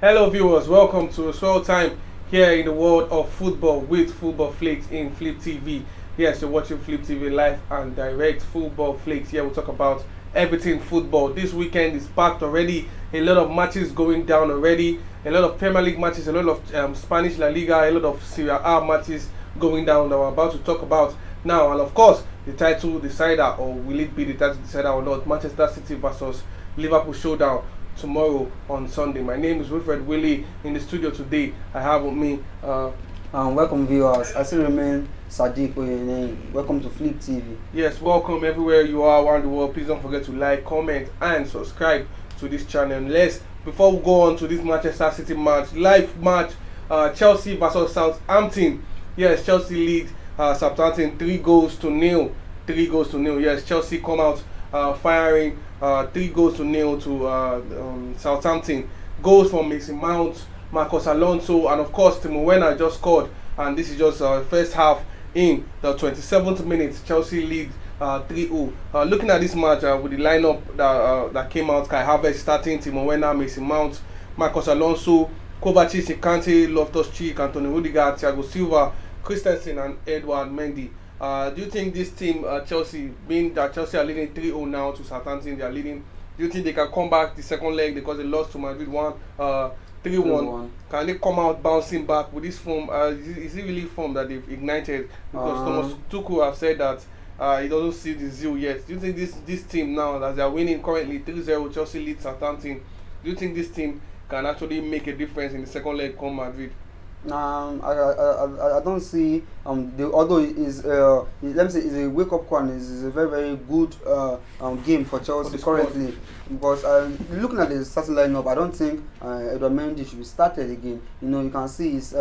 Hello viewers, welcome to Swell Time here in the world of football with Football Flakes in Flip TV. Yes, you're watching Flip TV live and direct. Football Flakes. Here we'll talk about everything football. This weekend is packed already. A lot of matches going down already. A lot of Premier League matches, a lot of Spanish La Liga, a lot of Serie A matches going down that we're about to talk about now. And of course, the title decider, or will it be the title decider or not? Manchester City versus Liverpool showdown tomorrow on Sunday. My name is Wilfred Willie. In the studio today, I have with me. Welcome viewers. I still remain Sadiq Oyenene. Welcome to Flip TV. Yes, welcome everywhere you are around the world. Please don't forget to like, comment, and subscribe to this channel. Before we go on to this Manchester City match, live match, Chelsea versus Southampton. Yes, Chelsea lead Southampton 3-0. 3-0. Yes, Chelsea come out firing 3-0 to Southampton. Goals from Mason Mount, Marcos Alonso, and of course Timo Werner just scored. And this is just first half in the 27th minute. Chelsea lead 3-0. Looking at this match with the lineup that came out: Kai Havertz starting, Timo Werner, Mason Mount, Marcos Alonso, Kovacic, Kante, Loftus-Cheek, Antonio Rudiger, Thiago Silva, Christensen, and Edouard Mendy. Do you think this team, Chelsea, being that Chelsea are leading 3-0 now to Southampton, they are leading, do you think they can come back the second leg because they lost to Madrid 3-1? Can they come out bouncing back with this form? Is it really form that they've ignited? Because Thomas Tuchel have said that he doesn't see the zeal yet. Do you think this team now, as they are winning currently 3-0, Chelsea leads Southampton, do you think this team can actually make a difference in the second leg come Madrid? I don't see although is let me say it's a wake up call. It's a very good game for Chelsea currently, because looking at the starting lineup, I don't think Edouard Mendy should be started again. You know, you can see his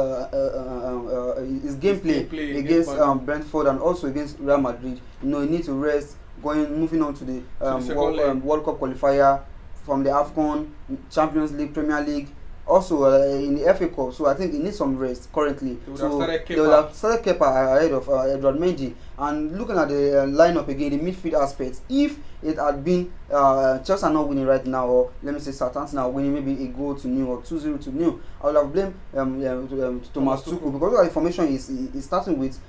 gameplay against Brentford and also against Real Madrid. You know, he needs to rest. Moving on to the World Cup qualifier from the AFCON, Champions League, Premier League. Also in the FA Cup, so I think he needs some rest currently. They would have started Kepa ahead of Edouard Mendy. And looking at the lineup again, the midfield aspects, if it had been Chelsea are not winning right now, or let me say Southampton are winning maybe a goal to nil or 2-0 to nil, I would have blamed Thomas Tuchel, because the information is starting with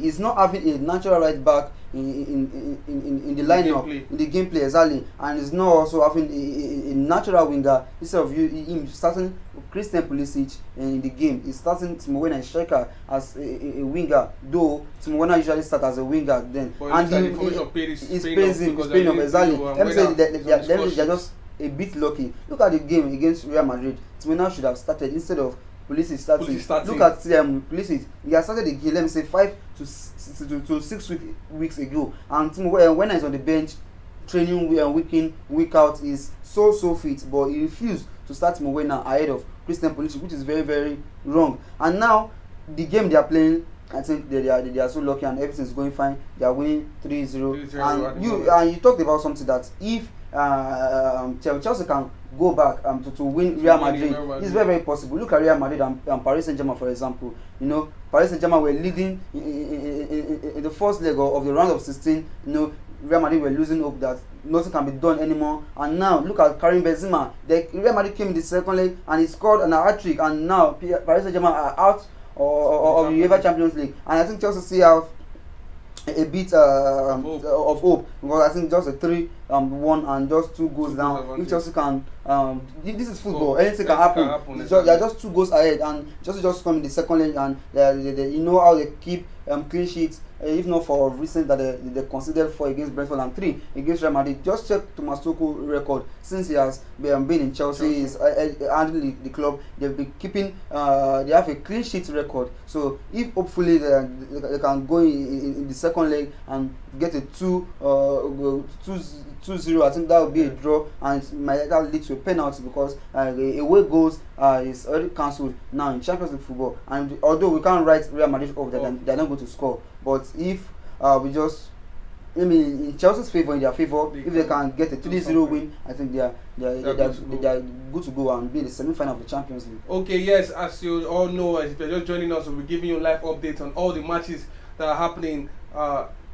he's not having a natural right back in the lineup, in the gameplay exactly, and he's not also having a natural winger. Instead of him starting Christian Pulisic in the game, he's starting Timo Werner striker as a winger, though Timo Werner usually starts as a winger then. But and he's paying off exactly. Let me say they're just a bit lucky. Look at the game against Real Madrid. Timo Werner should have started instead of Pulisic starting. Look at Pulisic. He has started the game, let me say 5 to 6 weeks ago, and Timo Werner is on the bench training week out, is so fit, but he refused to start Timo Werner ahead of Christian Pulisic, which is very wrong. And now the game they are playing, I think they are so lucky and everything is going fine. They are winning 3-0. And you talked about something that if Chelsea can go back to win Real Madrid, it's very possible. Look at Real Madrid and Paris Saint-Germain, for example. You know, Paris Saint-Germain were leading in the first leg of the round of 16. You know, Real Madrid were losing hope that nothing can be done anymore. And now look at Karim Benzema. Real Madrid came in the second leg and he scored an hat-trick, and now Paris Saint-Germain are out of the UEFA Champions League. And I think Chelsea still have a bit of hope, because I think just a 3-1 and just 2 goals down. If Chelsea can, this is football, anything can happen. They are just 2 goals ahead, and Chelsea just come in the second leg, and they you know how they keep clean sheets. If not for recent that they considered 4 against Brentford and 3 against Real Madrid. Just check Thomas Tuchel record since he has been in Chelsea. Is handling the club. They've been keeping. They have a clean sheet record. So if hopefully they can go in the second leg and get a 2-0, I think that would be a draw, and it might lead to a penalty, because away goals is already cancelled now in Champions League football. And although we can't write Real Madrid off, they're not going to score. But if we just, in Chelsea's favour, in their favour, if they can get a 3-0 win, I think they are good to go and be in the semi-final of the Champions League. Okay, yes, as you all know, if you're just joining us, we'll be giving you live updates on all the matches that are happening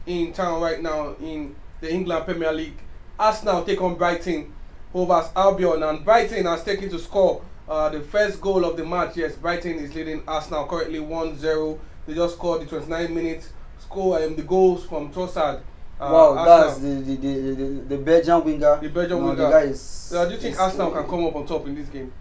in town right now in the England Premier League. Arsenal take on Brighton over Albion, and Brighton has taken to score The first goal of the match, yes, Brighton is leading Arsenal currently 1-0. They just scored the 29 minutes score the goals from Trossard. Wow, that's the Belgian winger. The Belgian winger. The guy is. Do you think Arsenal can come up on top in this game?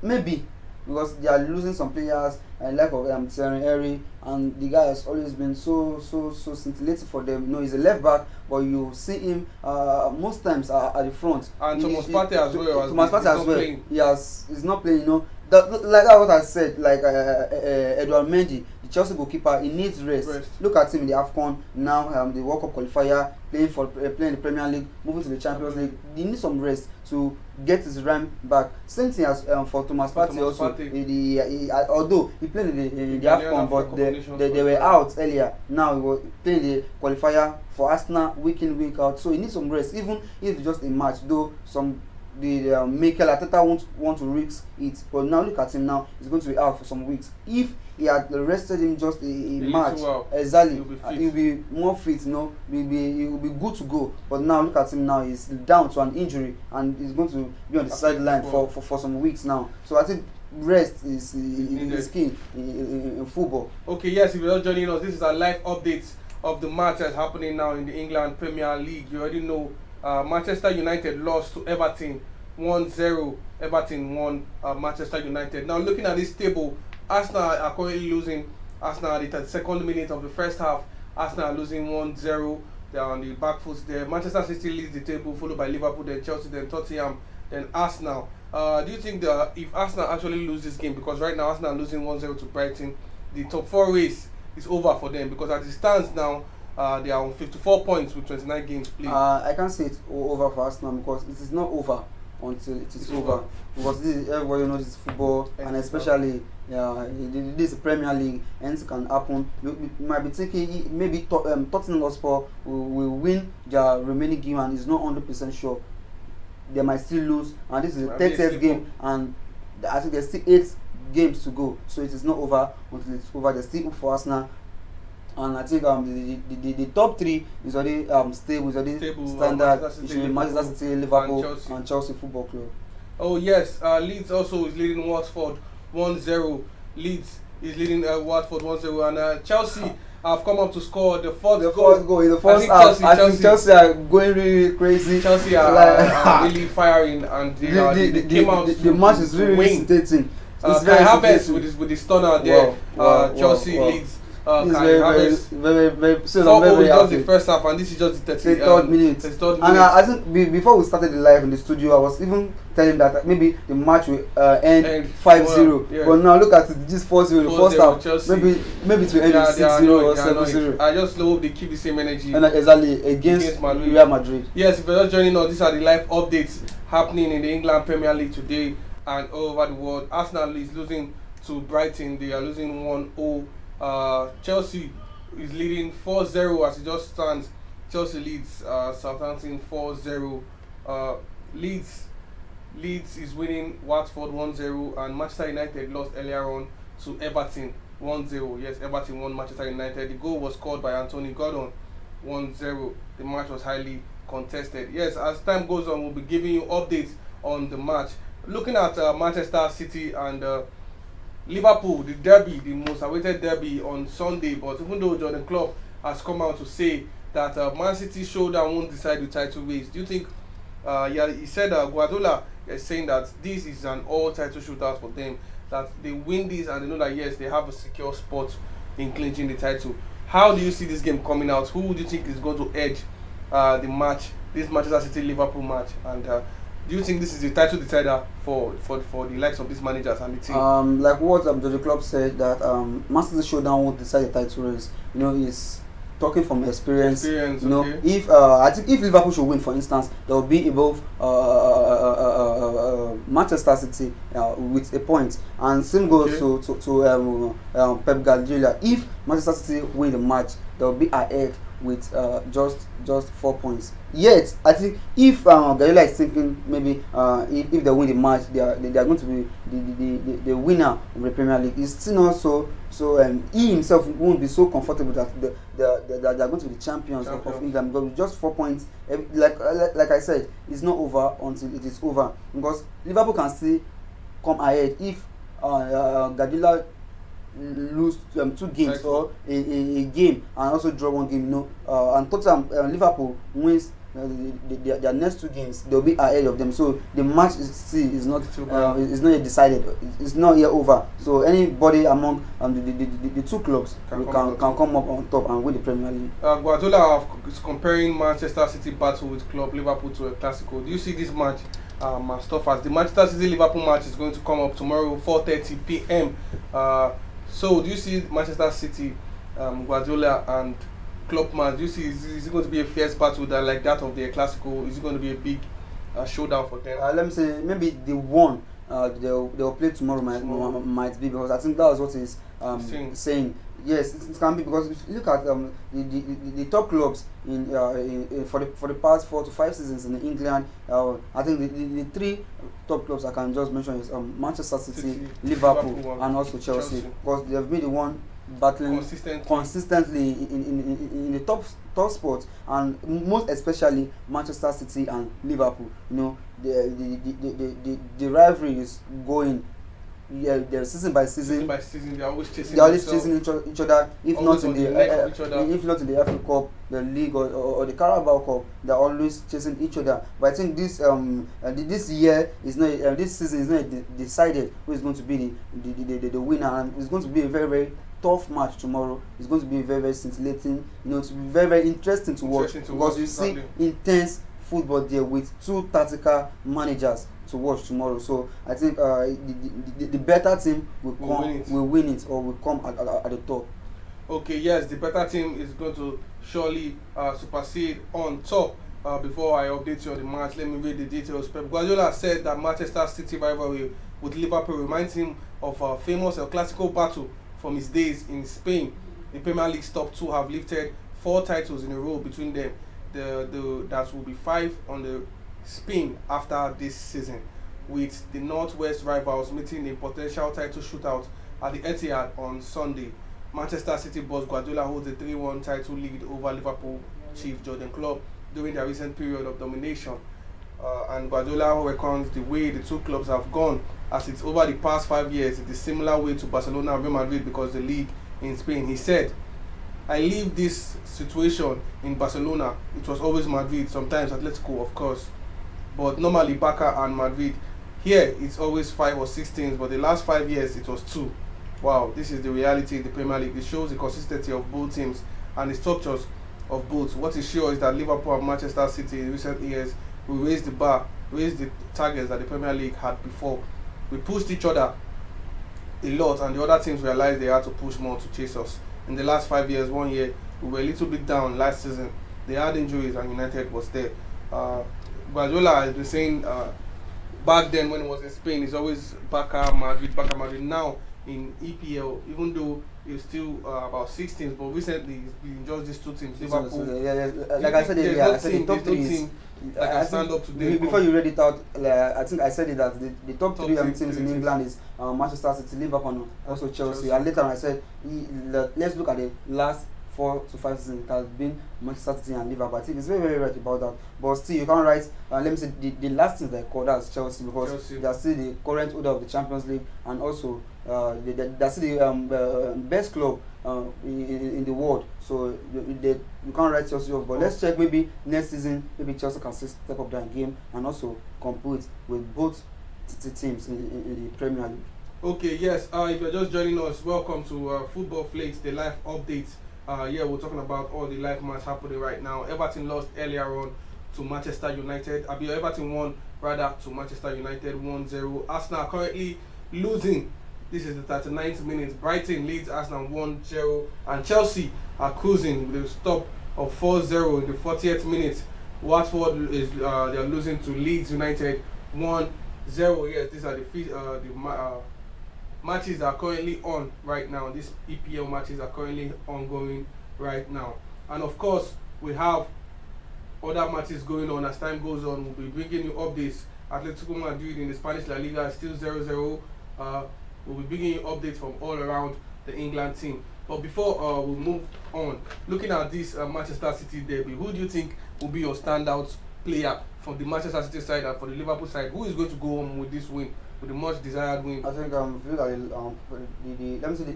Maybe, because they are losing some players and lack of Thierry Henry, and the guy has always been so scintillating for them. You know, he's a left back, but you see him most times at the front. And Thomas Partey as well. Thomas Partey as well. He's not playing. You know, like that's what I said. Like Edouard Mendy, the Chelsea goalkeeper, he needs rest. Look at him in the AFCON now. The World Cup qualifier, playing the Premier League, moving to the Champions League. He needs some rest to get his rhyme back. Same thing as for Thomas Partey also. Although he played in the AFCON, but they were out earlier. Now he was playing the qualifier for Arsenal week in, week out. So he needs some rest, even if it's just a match. Though Mikel Arteta won't want to risk it, but now look at him now. He's going to be out for some weeks. If he had rested him just a match, exactly, he'll be more fit. You know, he will be good to go. But now look at him now. He's down to an injury, and he's going to be on the sideline for some weeks now. So I think rest is key in football. Okay, yes, if you're not joining us, this is a live update of the match that's happening now in the England Premier League. You already know Manchester United lost to Everton 1-0. Everton won Manchester United. Now looking at this table, Arsenal are currently losing. Arsenal at the 32nd minute of the first half, Arsenal are losing 1-0. They're on the back foot there. Manchester City leads the table, followed by Liverpool, then Chelsea, then Tottenham, then Arsenal. Do you think that if Arsenal actually lose this game, because right now Arsenal are losing 1-0 to Brighton, the top 4 race is over for them? Because as it stands now, they are on 54 points with 29 games played. I can't say it's over for Arsenal, because it is not over until it is over. Because everybody knows it's football, and especially this is the Premier League, anything can happen. You might be thinking maybe Tottenham Hotspur will win their remaining game, and is not 100% sure. They might still lose, and this is the 30th game, and I think there's still 8 games to go. So it is not over until it's over. There's still hope for Arsenal. And I think the top 3 is already stable, is already standard. It should be Manchester City, Liverpool, and Chelsea Football Club. Oh yes, Leeds also is leading Watford 1-0. Leeds is leading Watford 1-0, and Chelsea have come up to score the fourth goal in the first half. I think Chelsea are going really crazy. Chelsea are really firing, and they came out. The match is really irritating. Kai Havertz with the stunner there. Chelsea leads. Very so very happy. The first half, and this is just the 33rd minute. And I think before we started the live in the studio, I was even telling that maybe the match will end 5-0. Yeah. But now look at it, just 4-0 the first half. Chelsea. Maybe it will end 6-0 or 7-0. I just hope they keep the same energy. And exactly against Real Madrid. Yes, if you're just joining us, these are the live updates happening in the England Premier League today and all over the world. Arsenal is losing to Brighton. They are losing 1-0. Chelsea is leading 4-0 as it just stands. Chelsea leads Southampton 4-0. Leeds is winning Watford 1-0, and Manchester United lost earlier on to Everton 1-0. Yes, Everton won Manchester United. The goal was scored by Anthony Gordon 1-0. The match was highly contested. Yes, as time goes on, we'll be giving you updates on the match. Looking at Manchester City and Liverpool, the derby, the most awaited derby on Sunday. But even though Jurgen Klopp has come out to say that Mancity Showdown won't decide the title race, do you think he said Guardiola is saying that this is an all-title shootout for them, that they win this and they know that yes, they have a secure spot in clinching the title? How do you see this game coming out? Who do you think is going to edge the match, this Manchester City Liverpool match? And do you think this is the title decider for the likes of these managers and the team? Like what Jurgen Klopp said, that Mancity Showdown won't decide the title race. You know, he's talking from experience. You know, okay. If I think if Liverpool should win, for instance, they will be above Manchester City with a point, and same goes to Pep Guardiola. If Manchester City win the match, they will be ahead with just 4 points. Yet I think if Guardiola is thinking maybe if they win the match, they are going to be the winner of the Premier League. It's still not so he himself won't be so comfortable that they are going to be the champions of England, because with just 4 points, like I said, it's not over until it is over, because Liverpool can still come ahead if Guardiola lose 2 games or a game and also draw 1 game, and Tottenham Liverpool wins their next 2 games, they'll be ahead of them. So the match is not yet decided. It's not yet over. So anybody among the 2 clubs can come up on top and win the Premier League. Guardiola is comparing Manchester City battle with Klopp Liverpool to a Clasico. Do you see this match as tough as the Manchester City Liverpool match is going to come up tomorrow 4:30 p.m. So do you see Manchester City, Guardiola and Klopp match? Do you see is it going to be a fierce battle like that of the Clasico? Is it going to be a big showdown for them? Let me say maybe the one they'll play tomorrow might be, because I think that was what he's saying. Yes, it can be, because if you look at the top clubs in for the past 4 to 5 seasons in England, I think the 3 top clubs I can just mention is Manchester City, Liverpool and also Chelsea, because they have been the one battling consistently in the top spots, and most especially Manchester City and Liverpool. The rivalry is going. Yeah, they're season by season. They're always chasing each other. If not in the FA Cup, the league or the Carabao Cup, they're always chasing each other. But I think this year is not this season is not decided who is going to be the winner, and it's going to be a very, very tough match tomorrow. It's going to be very, very scintillating. It's to be very, very interesting to watch, because you see intense football there with 2 tactical managers to watch tomorrow. So I think the better team will win it or will come at the top. Okay, yes, the better team is going to surely supersede on top. Before I update you on the match, let me read the details. Pep Guardiola said that Manchester City rivalry with Liverpool reminds him of a famous El Clasico battle from his days in Spain. The Premier League's top 2 have lifted 4 titles in a row between them. That will be 5 on the spin after this season, with the Northwest rivals meeting a potential title shootout at the Etihad on Sunday. Manchester City boss Guardiola holds a 3-1 title lead over Liverpool chief Jurgen Klopp during their recent period of domination, and Guardiola reckons the way the 2 clubs have gone, as it's over the past 5 years, it is similar way to Barcelona and Real Madrid, because the league in Spain. He said, "I leave this situation in Barcelona. It was always Madrid, sometimes Atletico, of course, but normally Barca and Madrid. Here it's always 5 or 6 teams, but the last 5 years it was 2. Wow, this is the reality in the Premier League. It shows the consistency of both teams and the structures of both. What is sure is that Liverpool and Manchester City in recent years will raise the bar, raise the targets that the Premier League had before. We pushed each other a lot, and the other teams realized they had to push more to chase us. In the last 5 years, 1 year, we were a little bit down last season. They had injuries and United was there." Guardiola has been saying back then when he was in Spain, it's always Barca, Madrid. Now in EPL, even though it's still about 6 teams, but recently it's been just these 2 teams. Liverpool. Like I said, I said the top 3 is. That can stand up today. Before you read it out, I think I said it that the top 3 teams in England is Manchester City, Liverpool, and also Chelsea. And later on I said, let's look at the last 4 to 5 seasons. It has been Manchester City and Liverpool. I think it's very, very right about that. But still, you can't write. Let me say the last thing they call that is Chelsea, because they are still the current holder of the Champions League, and also they are still the best club in the world. So you can't write Chelsea off. But let's check, maybe next season, maybe Chelsea can step up their game and also compete with both teams in the Premier League. Okay, yes. If you're just joining us, welcome to Football Flakes, the live update. Yeah, we're talking about all the live match happening right now. Everton lost earlier on to Manchester United. Everton won rather to Manchester United 1-0. Arsenal currently losing. This is the 39th minute. Brighton leads Arsenal 1-0, and Chelsea are cruising with a stop of 4-0 in the 40th minute. Watford is they are losing to Leeds United 1-0. Yes, these are the matches that are currently on right now. These EPL matches are currently ongoing right now. And of course, we have other matches going on as time goes on. We'll be bringing you updates. Atletico Madrid in the Spanish La Liga is still 0-0. We'll be bringing you updates from all around the England team. But before we move on, looking at this Manchester City derby, who do you think will be your standout player from the Manchester City side and for the Liverpool side? Who is going to go home with this win, with the much desired win? I think if you look at let me say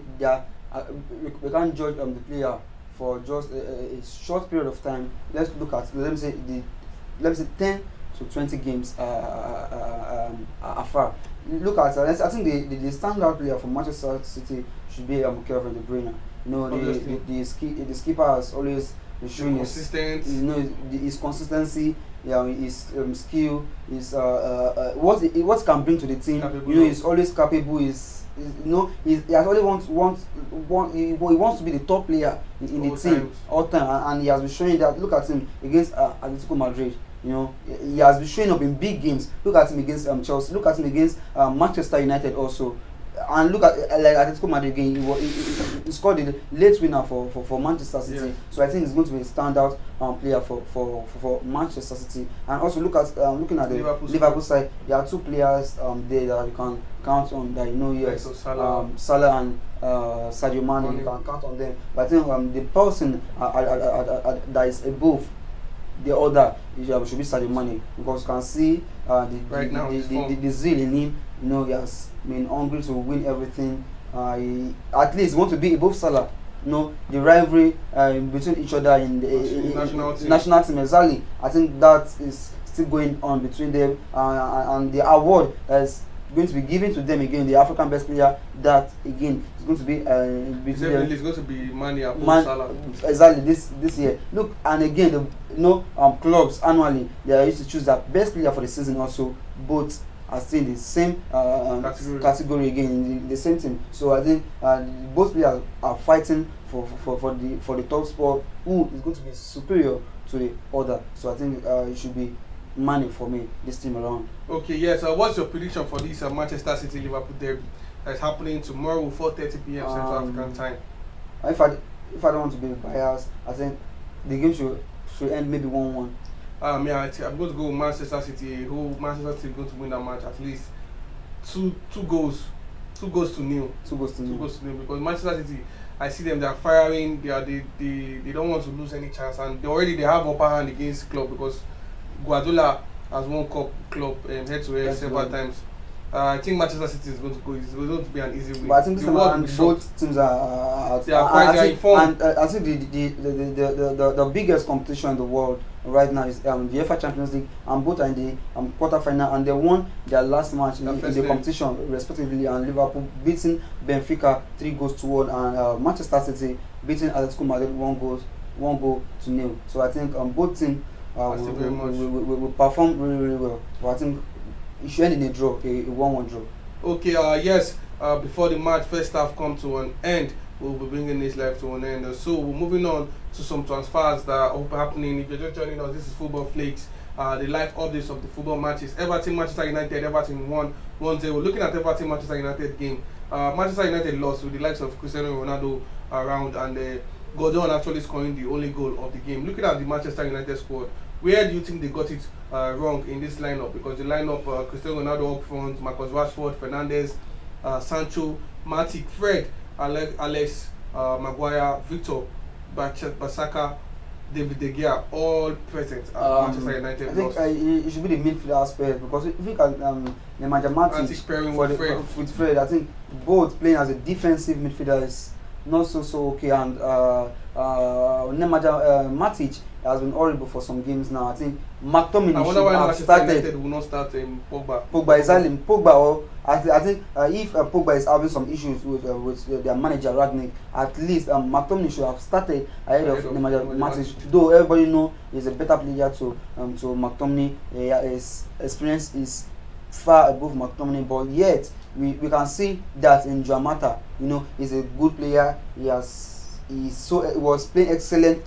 we can't judge the player for just a short period of time. Let's look at let me say 10 to 20 games afar. Look at I think the standout player for Manchester City should be Kevin De Bruyne. You know, the skipper has always showing his consistency, his skill, his what can bring to the team. Capable. You know, he's always capable. He has always he wants to be the top player in the team all time, and he has been showing that. Look at him against Atletico Madrid. You know, he has been showing up in big games. Look at him against Chelsea. Look at him against Manchester United also. And look at like Atletico Madrid game. He scored the late winner for Manchester City. Yeah. So I think he's going to be a standout player for Manchester City. And also looking at the Liverpool side, there are two players there that you can count on. That yes, Salah and Sadio Mane. You can count on them. But I think the person that is above the other should be Sadio Mane, because you can see the zeal in him. You know, he has been hungry to win everything. He at least want to be above Salah. You know, the rivalry between each other in the national team. Exactly. I think that is still going on between them, and the award is going to be given to them again. The African best player, that again is going to be between them. It's going to be Mane above Salah. Exactly, this year. Look, and again, clubs annually they used to choose the best player for the season. Also, both are still in the same category again, in the same team. So I think both players are fighting for the top spot. Who is going to be superior to the other? So I think it should be Mane for me this time around. Okay, yes. What's your prediction for this Manchester City Liverpool derby that's happening tomorrow, 4:30 p.m. Central African time? If I don't want to be biased, I think the game should end maybe 1-1. I'm going to go with Manchester City. Manchester City is going to win that match at least two goals to nil. 2-0 because Manchester City, I see them. They are firing. They don't want to lose any chance, and they have upper hand against Klopp because Guardiola has won Klopp head to head several times. I think Manchester City is going to go. It's going to be an easy win. But I think both teams are quite informed. And I think the biggest competition in the world right now is the UEFA Champions League, and both are in the quarterfinal, and they won their last match in the competition respectively. And Liverpool beating Benfica 3-1, and Manchester City beating Atletico Madrid 1-0. So I think both teams will perform really well. But I think it should end in a draw, a 1-1 draw. Okay, yes. Before the match first half come to an end, we'll be bringing this live to an end. So we're moving on to some transfers that are happening. If you're just joining us, this is Football Flakes. The live updates of the football matches. Everton, Manchester United. Everton won 1-0. Looking at Everton, Manchester United game, Manchester United lost with the likes of Cristiano Ronaldo around, and Gordon actually scoring the only goal of the game. Looking at the Manchester United squad, where do you think they got it wrong in this lineup? Because the lineup, Cristiano Ronaldo up front, Marcus Rashford, Fernandes, Sancho, Matic, Fred, Alex, Maguire, Victor, Basaka, David De Gea, all present at Manchester United. I think it should be the midfield aspect, because if you can Nemanja Matic pairing with Fred, I think both playing as a defensive midfielder is not so okay, and Nemanja Matic has been horrible for some games now. I think McTominay should have started. Will not start Pogba. Pogba exactly. Pogba, or I think if Pogba is having some issues with their manager Ragnick, at least McTominay should have started ahead of Nemanja Matic. Though everybody know he's a better player to McTominay. His experience is far above McTominay, but yet we can see that in João Mata, he's a good player. He has he was playing excellently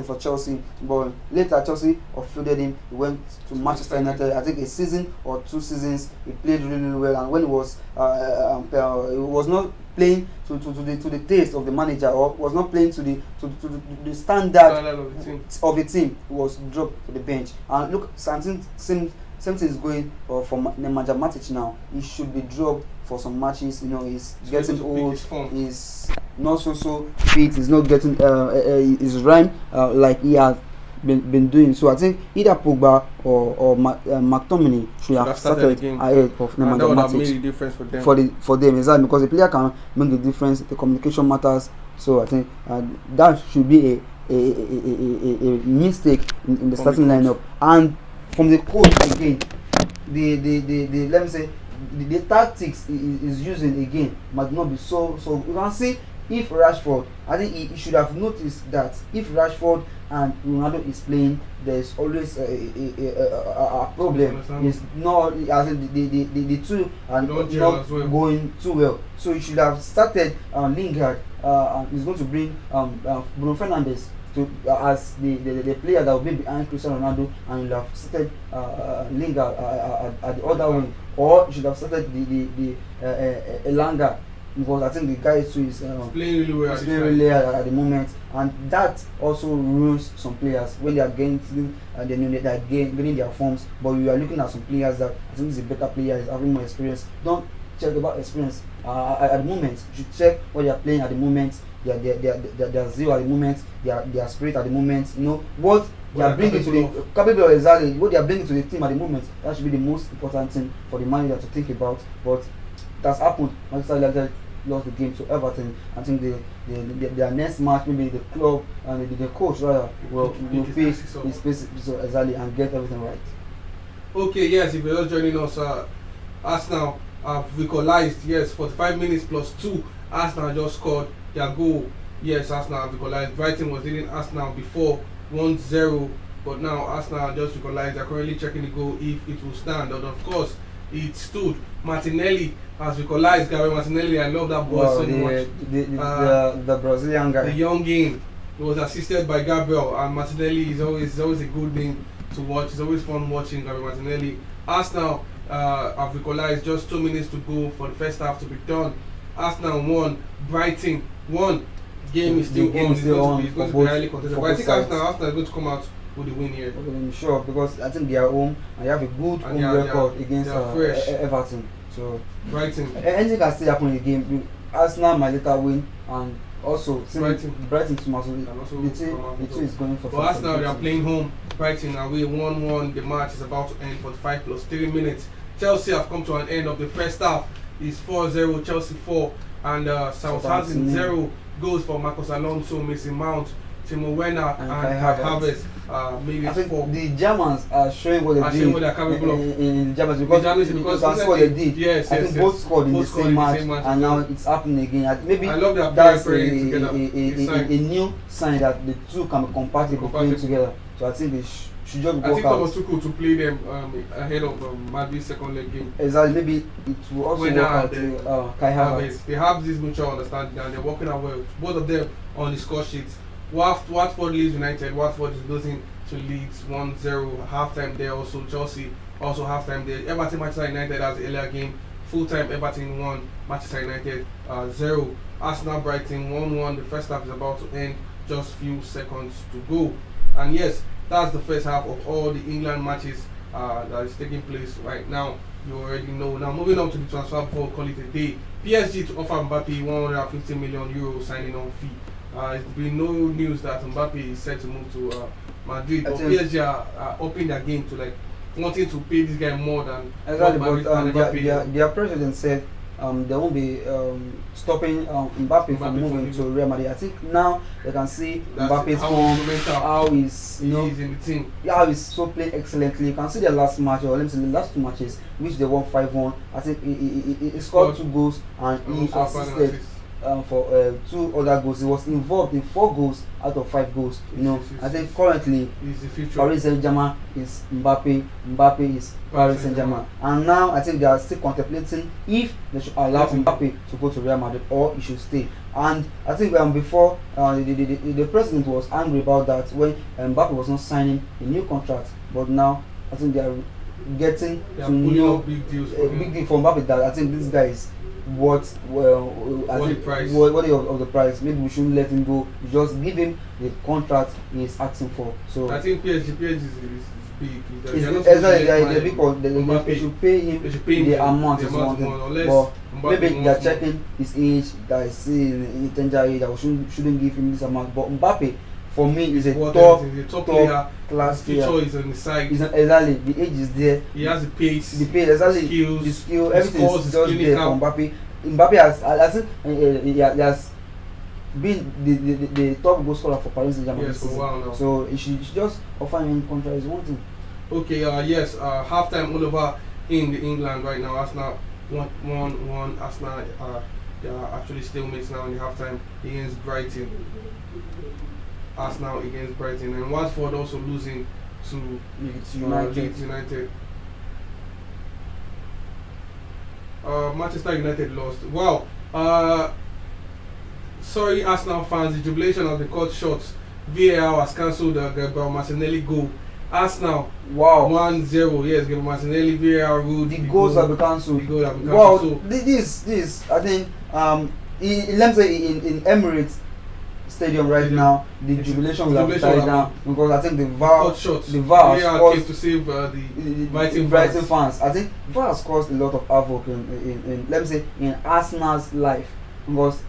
for Chelsea, but later Chelsea offloaded him. He went to Manchester United. I think a season or 2 seasons he played really well, and when he was not playing to the taste of the manager, or was not playing to the standard of the team, he was dropped to the bench. And look, something is going for Nemanja Matic now. He should be dropped for some matches. He's getting old. He's not so fit. He's not getting his rhyme like he has been doing. So I think either Pogba or McTominay should have started ahead of Nemanja Matic. Made a difference for them. For them, exactly, because the player can make the difference. The communication matters. So I think that should be a mistake in the starting lineup. And from the coach again, the let me say the tactics is using again might not be so. You can see if Rashford, I think he should have noticed that if Rashford and Ronaldo is playing, there's always a problem. It's not as in the two are not going too well. So he should have started Lingard. He's going to bring Bruno Fernandes as the player that will be behind Cristiano Ronaldo, and you'll have started Lingard at the other wing, or you should have started the Elanga, because I think the guy too is playing really well at the moment, and that also ruins some players when they are getting getting their forms. But we are looking at some players that I think is a better player, is having more experience. Don't check about experience at the moment. You should check what they are playing at the moment, their zeal at the moment, their spirit at the moment. What they are bringing to the capable exactly what they are bringing to the team at the moment. That should be the most important thing for the manager to think about. But that's happened. Manchester United lost the game to Everton. I think their next match, maybe the club and the coach rather will face his space exactly and get everything right. Okay, yes, if you're just joining us, Arsenal have equalized. Yes, 45 minutes plus 2. Arsenal just scored their goal. Yes, Arsenal have equalized. Brighton was leading Arsenal before 1-0, but now Arsenal just equalized. They're currently checking the goal if it will stand, and of course it stood. Martinelli has equalized. Gabriel Martinelli, I love that boy so much. The Brazilian guy, the young game. It was assisted by Gabriel, and Martinelli is always a good name to watch. It's always fun watching Gabriel Martinelli. Arsenal have equalized. Just 2 minutes to go for the first half to be done. Arsenal 1, Brighton 1. Game is still on. It's going to be highly contested. But I think Arsenal is going to come out with the win here. Sure, because I think they are home and they have a good home record against Everton. So Brighton, anything can still happen in the game. Arsenal might later win, and also Brighton the two is going for. But Arsenal, they are playing home. Brighton away 1-1. The match is about to end. 45 plus 3 minutes. Chelsea have come to an end of the first half. It's 4-0 Chelsea 4, and Southampton 0. Goals for Marcos Alonso, Mason Mount, Timo Werner, and Kai Havertz made it 4. The Germans are showing what they did what they're capable of in Germany, because that's what they did. Yes, I think both scored in the same match, and now it's happening again. Maybe I love that's a new sign that the two can be compatible playing together. So I think they should just work out. I think Thomas Tuchel to play them ahead of Madrid's second leg game. Exactly. Maybe it will also work out Kai Havertz. They have this mutual understanding and they're working out well. Both of them on the score sheets. Watford leads United. Watford is losing to Leeds 1-0. Halftime there also. Chelsea also halftime there. Everton Manchester United has the earlier game. Full time Everton 1, Manchester United 0. Arsenal Brighton 1-1. The first half is about to end. Just few seconds to go. And yes, that's the first half of all the England matches that is taking place right now. You already know. Now moving on to the transfer before we call it a day. PSG to offer Mbappe 150 million euro signing on fee. It's been no news that Mbappe is set to move to Madrid, but PSG are upping their game to wanting to pay this guy more than exactly. But their president said they won't be stopping Mbappe from moving to Real Madrid. I think now they can see Mbappe's form, how he's in the team. How he's so playing excellently. You can see their last match, or let me say the last 2 matches, which they won 5-1. I think he scored 2 goals and he assisted. for 2 other goals. He was involved in 4 goals out of 5 goals. You know, I think currently Paris Saint-Germain is Mbappe. Mbappe is Paris Saint-Germain, and now I think they are still contemplating if they should allow Mbappe to go to Real Madrid or he should stay. And I think before the president was angry about that when Mbappe was not signing a new contract, but now I think they are getting to know big deals big deal for Mbappe that I think this guy is what of the price. Maybe we shouldn't let him go. Just give him the contract he is asking for. So I think PSG is big. They should pay him the amount he's wanting. But maybe they are checking his age. That is in tender age. That we shouldn't give him this amount. But Mbappe, for me, is a top player. Class player. Future is on the side. Exactly. The age is there. He has the pace. Exactly. Skills. The skill. Everything is just there for Mbappe. Mbappe has been the top goal scorer for Paris Saint-Germain this season. Now. So he should just offer him contract is one thing. Okay. Yes. Halftime all over in England right now. Arsenal 1-1. Arsenal they are actually stalemates now in the halftime against Brighton. Arsenal against Brighton, and Watford also losing to Leeds United. Manchester United lost. Wow. Sorry, Arsenal fans, the jubilation has been cut short. VAR has cancelled the Gabriel Martinelli goal. Arsenal 1-0. Yes, Gabriel Martinelli VAR ruled. The goals have been cancelled. Wow. So this I think let's say in Emirates Stadium right now, the jubilation will have died down because I think the VAR came to save the Brighton fans. I think VAR has caused a lot of havoc in let me say in Arsenal's life, because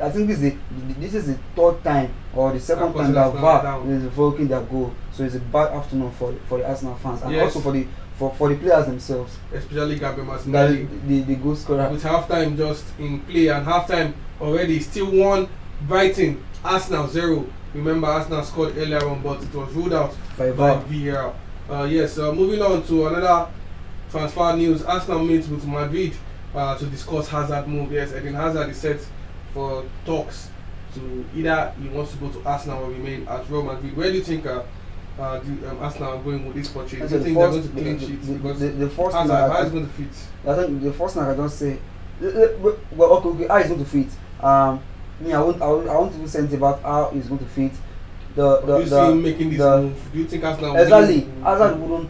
I think this is the 3rd time or the 2nd time that VAR is revoking their goal. So it's a bad afternoon for the Arsenal fans, and also for the players themselves, especially Gabriel Martinelli, the goal scorer. With halftime just in play and halftime already, still 1 Brighton, Arsenal 0. Remember, Arsenal scored earlier on, but it was ruled out by VAR. Yes, moving on to another transfer news. Arsenal meets with Madrid to discuss Hazard move. Yes, Eden Hazard is set for talks to either he wants to go to Arsenal or remain at Real Madrid. Where do you think Arsenal are going with this purchase? Do you think they're going to clean sheet? Because the first Hazard, how is going to fit? I think the first thing I can just say, well, okay, how is going to fit? I want to be sensitive about how he's going to fit. Do you see him making this move? Do you think Arsenal Hazard won't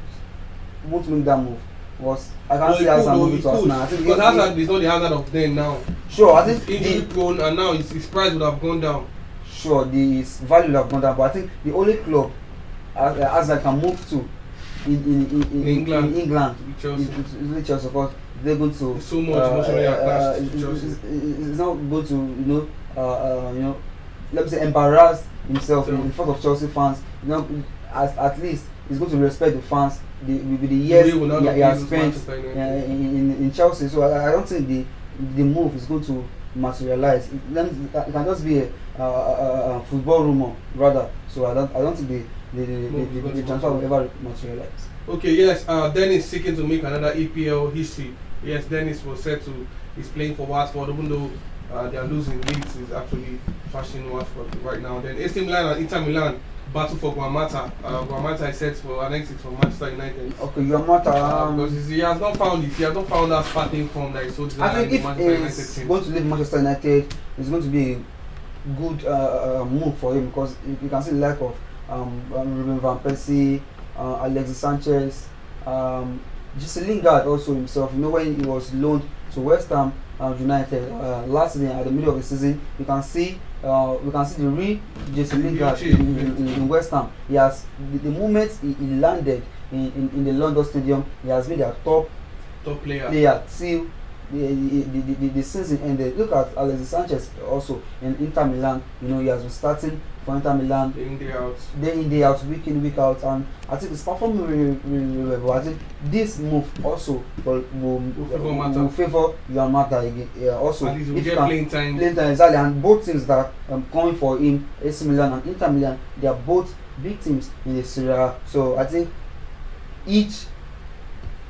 make that move? Was I can't say Hazard moving to Arsenal. I think because Hazard is not the Hazard of then now. Sure, I think injury prone, and now his price would have gone down. Sure, his value would have gone down, but I think the only club Hazard can move to in England is Chelsea, because they're going to so much emotionally attached to Chelsea. It's not going to let me say embarrass himself in front of Chelsea fans. At least he's going to respect the fans with the years he has spent in Chelsea. So I don't think the move is going to materialize. It can just be a football rumor rather. So I don't think the transfer will ever materialize. Okay, yes. Dennis seeking to make another EPL history. Yes, Dennis was said to is playing for Watford, even though they are losing. Leeds is actually flashing Watford right now. Then AC Milan and Inter Milan battle for Guamata. Guamata is set for an exit from Manchester United. Okay, Guamata. Because he has not found it. He has not found that sparking form that is so desired. I think if he's going to leave Manchester United, it's going to be a good move for him, because you can see the lack of Ruben Van Persie, Alexis Sanchez, Jesse Lingard also himself. When he was loaned to West Ham United last season at the middle of the season, we can see the real Jesse Lingard in West Ham. He has the moment he landed in the London Stadium, he has been their top player till the season ended. Look at Alexis Sanchez also in Inter Milan. He has been starting for Inter Milan day in day out, week in week out, and I think it's performing really well. I think this move also will favor Juan Mata again. Also, if you get playing time exactly, and both teams that are coming for him, AC Milan and Inter Milan, they are both big teams in the Serie A. So I think each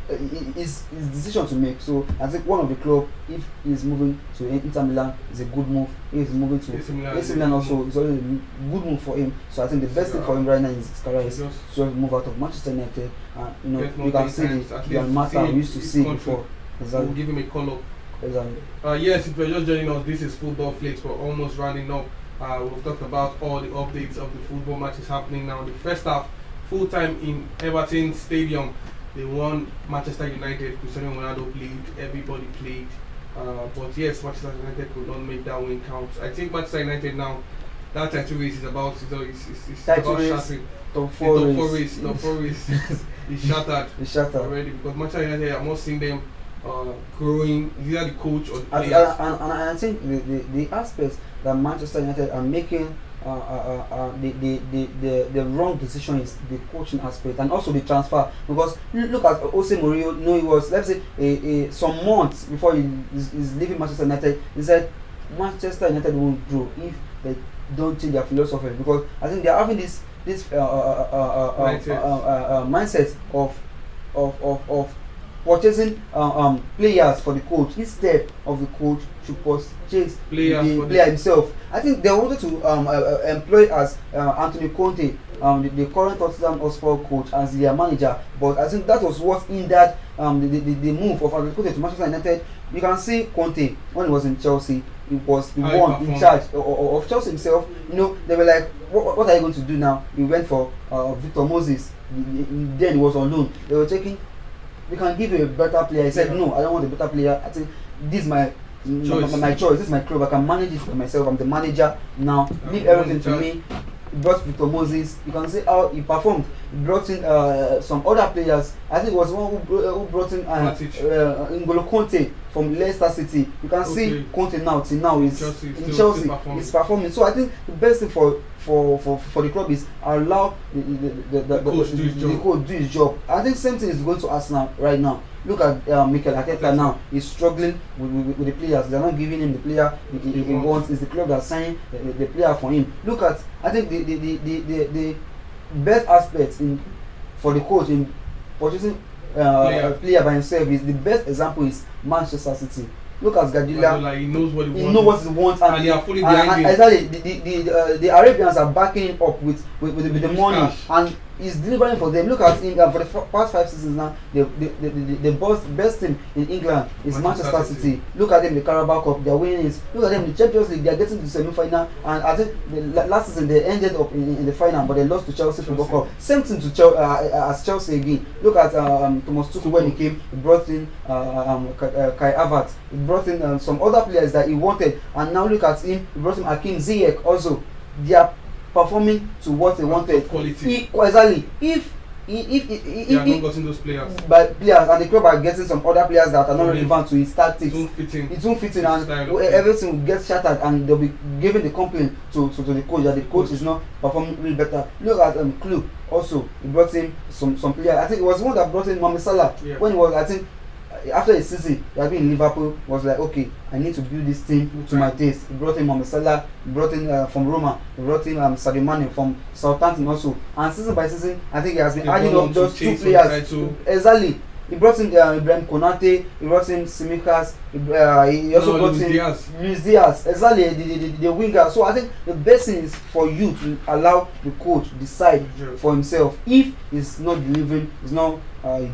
his decision to make. So I think one of the club, if he's moving to Inter Milan, is a good move. If he's moving to AC Milan also, it's always a good move for him. So I think the best thing for him right now in his career is to move out of Manchester United. And you can see the matter we used to see before. Exactly. We'll give him a call up. Exactly. Yes, if you're just joining us, this is Football Flakes. We're almost rounding up. We've talked about all the updates of the football matches happening now. The first half, full time in Everton Stadium. They won. Manchester United, Cristiano Ronaldo played, everybody played. But yes, Manchester United could not make that win count. I think Manchester United now, that title race is about shattering. Top four race is shattered. It's shattered already because Manchester United, I'm not seeing them growing, either the coach or the players. And I think the aspects that Manchester United are making, the wrong decision is the coaching aspect and also the transfer. Because look at Jose Mourinho. No, he was, let's say, some months before he's leaving Manchester United. He said Manchester United won't grow if they don't change their philosophy. Because I think they're having this mindset of purchasing players for the coach instead of the coach should purchase the player himself. I think they wanted to employ as Antonio Conte, the current Tottenham Hotspur coach, as their manager. But I think that was what hindered the move of Antonio Conte to Manchester United. You can see Conte when he was in Chelsea. He was the one in charge of Chelsea himself. You know, they were like, what are you going to do now? He went for Victor Moses. Then he was on loan. They were checking, we can give you a better player. He said, no, I don't want a better player. I think this is my choice. This is my club. I can manage it myself. I'm the manager now. Leave everything to me. He brought Victor Moses. You can see how he performed. He brought in some other players. I think it was one who brought in N'Golo Conte from Leicester City. You can see Conte now is in Chelsea. He's performing. So I think the best thing for the club is allow the coach do his job. I think same thing is going to Arsenal right now. Look at Mikel Arteta now. He's struggling with the players. They're not giving him the player he wants. It's the club that's signing the player for him. Look at, I think the best aspect for the coach in purchasing a player by himself is, the best example is Manchester City. Look at Guardiola. He knows what he wants, and they are fully behind him. Exactly. The Arabians are backing him up with the money, cash. And he's delivering for them. Look at him for the past 5 seasons now. The best team in England is Manchester City. Look at them, the Carabao Cup, they're winning it. Look at them, the Champions League, they're getting to the semi-final. And I think last season they ended up in the final, but they lost to Chelsea Football Club. Same thing to as Chelsea again. Look at Thomas Tuchel when he came. He brought in Kai Havertz. He brought in some other players that he wanted, and now look at him. He brought in Hakim Ziyech also. They are performing to what they wanted. Quality. Exactly. If they are not getting those players, but players and the club are getting some other players that are not relevant to his tactics, it won't fit in, and everything will get shattered, and they'll be giving the complaint to the coach that the coach is not performing really better. Look at Klopp also. He brought in some players. I think it was one that brought in Mohamed Salah when he was, I think, after a season he had been in Liverpool, was like, okay, I need to build this team to my taste. He brought in Mohamed Salah, he brought in from Roma, he brought in Sadio Mane from Southampton also, and season by season I think he has been adding up just 2 players. Exactly. He brought in Ibrahim Konate, he brought in Tsimikas, he also brought in Luis Diaz. Exactly, the winger. So I think the best thing is for you to allow the coach decide for himself. If he's not delivering, he's not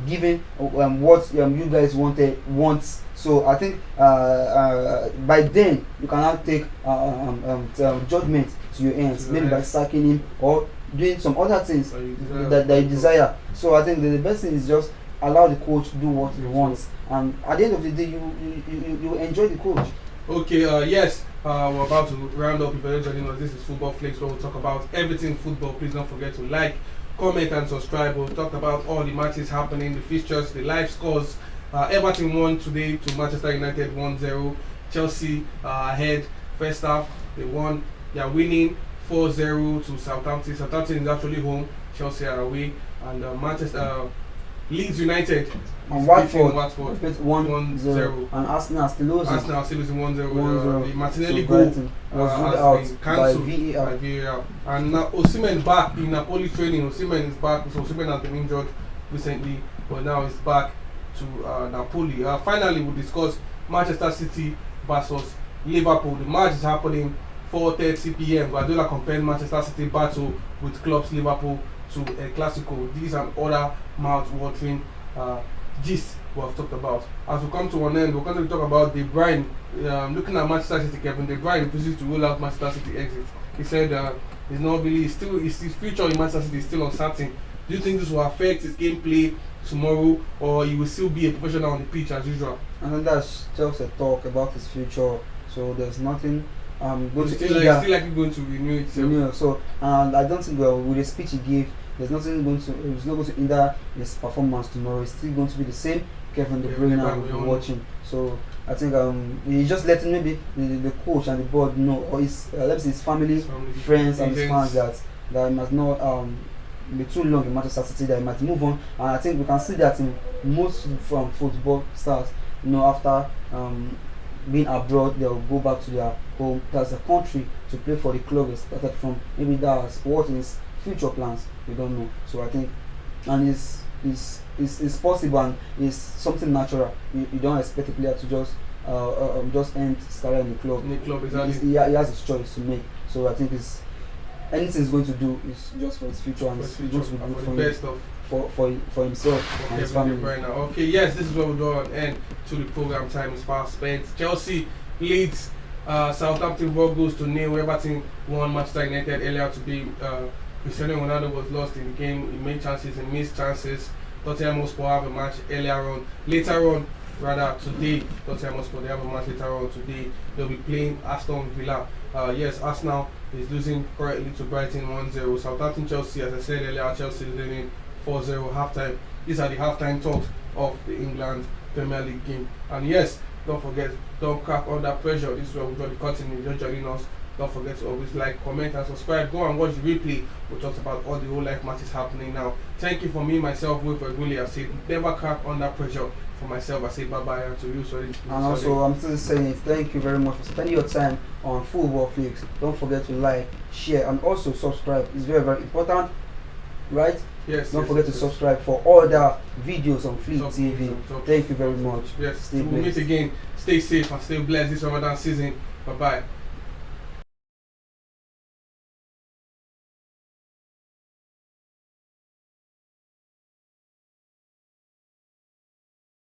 giving what you guys want. So I think by then you cannot take judgment to your hands, maybe by sacking him or doing some other things that you desire. So I think the best thing is just allow the coach do what he wants, and at the end of the day you enjoy the coach. Okay, yes, we're about to round up. If you're joining us, this is Football Flakes, where we'll talk about everything football. Please don't forget to like, comment and subscribe. We'll talk about all the matches happening, the fixtures, the live scores. Everton won today to Manchester United 1-0. Chelsea ahead first half. They won. They are winning 4-0 to Southampton. Southampton is actually home. Chelsea are away. And Leeds United and Watford 1-0. And Arsenal still losing. 1-0. The Martinelli goal was ruled out cancelled by VAR. And now Osimhen is back in Napoli training. Osimhen is back. So Osimhen has been injured recently, but now he's back. to Napoli. Finally, we'll discuss Manchester City versus Liverpool. The match is happening 4:30 p.m. Guardiola compared Manchester City battle with Klopp's Liverpool to a Clasico. These and other mouth-watering gist we have talked about. As we come to an end, we're going to talk about De Bruyne. Looking at Manchester City, Kevin De Bruyne refuses to rule out Manchester City exit. He said he's not really his future in Manchester City is still uncertain. Do you think this will affect his gameplay tomorrow, or he will still be a professional on the pitch as usual? And that's just a talk about his future. So there's nothing going to still likely going to renew itself. So I don't think with the speech he gave, it's not going to hinder his performance tomorrow. It's still going to be the same Kevin De Bruyne we're watching. So I think he's just letting maybe the coach and the board know, or his family, friends and his fans that he must not be too long in Manchester City, that he might move on. And I think we can see that in most from football stars, after being abroad, they'll go back to their home, that's the country, to play for the club they started from. Maybe that's what is future plans, we don't know. So I think, and it's possible and it's something natural. You don't expect a player to just end his career in the club. Exactly. He has his choice to make. So I think anything he's going to do is just for his future, and it's going to be good for him, for himself and his family. Okay, yes, this is what we'll do on end to the program. Time is fast spent. Chelsea leads Southampton 4 goals to nil. Everton won Manchester United earlier today. Cristiano Ronaldo was lost in the game. He made chances and missed chances. Tottenham Hotspur have a match later on, today. Tottenham Hotspur, they have a match later on today. They'll be playing Aston Villa. Yes, Arsenal is losing currently to Brighton 1-0. Southampton Chelsea, as I said earlier, Chelsea is winning 4-0 halftime. These are the halftime talks of the England Premier League game. And yes, don't forget, don't crack under pressure. This is where we draw the curtain. If you're joining us, don't forget to always like, comment and subscribe. Go and watch the replay. We talked about all the whole life matches happening now. Thank you for me, myself, Wilfred Willie. I said never crack under pressure. For myself, I say bye-bye, and to you, sorry. And also, I'm still saying thank you very much for spending your time on Football Flakes. Don't forget to like, share, and also subscribe. It's very, very important, right? Yes. Don't forget to subscribe for all the videos on Fleet TV. Thank you very much. Yes. We'll meet again. Stay safe and stay blessed this Ramadan season. Bye-bye.